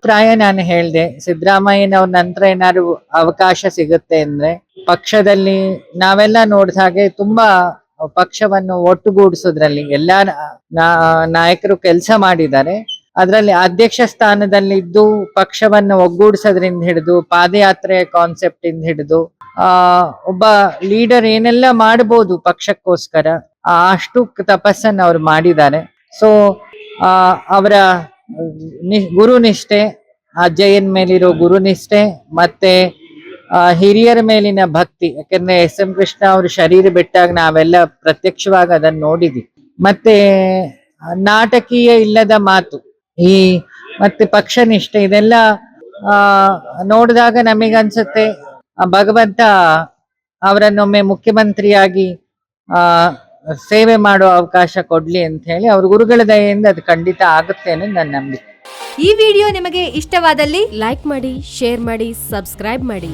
ಅಭಿಪ್ರಾಯ ನಾನು ಹೇಳ್ದೆ, ಸಿದ್ದರಾಮಯ್ಯನವ್ರ ನಂತರ ಏನಾದ್ರು ಅವಕಾಶ ಸಿಗುತ್ತೆ ಅಂದ್ರೆ ಪಕ್ಷದಲ್ಲಿ ನಾವೆಲ್ಲ ನೋಡಿದ ಹಾಗೆ ತುಂಬಾ ಪಕ್ಷವನ್ನು ಒಟ್ಟುಗೂಡಿಸೋದ್ರಲ್ಲಿ ಎಲ್ಲಾ ನಾಯಕರು ಕೆಲಸ ಮಾಡಿದ್ದಾರೆ. ಅದರಲ್ಲಿ ಅಧ್ಯಕ್ಷ ಸ್ಥಾನದಲ್ಲಿದ್ದು ಪಕ್ಷವನ್ನು ಒಗ್ಗೂಡಿಸೋದ್ರಿಂದ ಹಿಡಿದು ಪಾದಯಾತ್ರೆ ಕಾನ್ಸೆಪ್ಟ್ ಇಂದ ಹಿಡಿದು ಒಬ್ಬ ಲೀಡರ್ ಏನೆಲ್ಲ ಮಾಡಬಹುದು ಪಕ್ಷಕ್ಕೋಸ್ಕರ ಅಷ್ಟು ತಪಸ್ಸನ್ನು ಅವ್ರು ಮಾಡಿದ್ದಾರೆ. ಸೊ ಅವರ ಗುರುನಿಷ್ಠೆ, ಅಜ್ಜಯ್ಯನ ಮೇಲಿರೋ ಗುರುನಿಷ್ಠೆ ಮತ್ತೆ ಹಿರಿಯರ ಮೇಲಿನ ಭಕ್ತಿ, ಯಾಕಂದ್ರೆ ಎಸ್.ಎಂ. ಕೃಷ್ಣ ಅವರು ಶರೀರ ಬಿಟ್ಟಾಗ ನಾವೆಲ್ಲ ಪ್ರತ್ಯಕ್ಷವಾಗಿ ಅದನ್ನ ನೋಡಿದ್ವಿ. ಮತ್ತೆ ನಾಟಕೀಯ ಇಲ್ಲದ ಮಾತು, ಈ ಮತ್ತೆ ಪಕ್ಷ ನಿಷ್ಠೆ, ಇದೆಲ್ಲ ನೋಡಿದಾಗ ನಮಗನ್ಸುತ್ತೆ ಭಗವಂತ ಅವರನ್ನೊಮ್ಮೆ ಮುಖ್ಯಮಂತ್ರಿಯಾಗಿ ಸೇವೆ ಮಾಡೋ ಅವಕಾಶ ಕೊಡ್ಲಿ ಅಂತ ಹೇಳಿ ಅವ್ರ ಗುರುಗಳ ದಯೆಯಿಂದ ಅದು ಖಂಡಿತ ಆಗುತ್ತೆ ಅನ್ನೋದು ನನ್ನ ನಂಬಿಕೆ. ಈ ವಿಡಿಯೋ ನಿಮಗೆ ಇಷ್ಟವಾದಲ್ಲಿ ಲೈಕ್ ಮಾಡಿ, ಶೇರ್ ಮಾಡಿ, ಸಬ್ಸ್ಕ್ರೈಬ್ ಮಾಡಿ.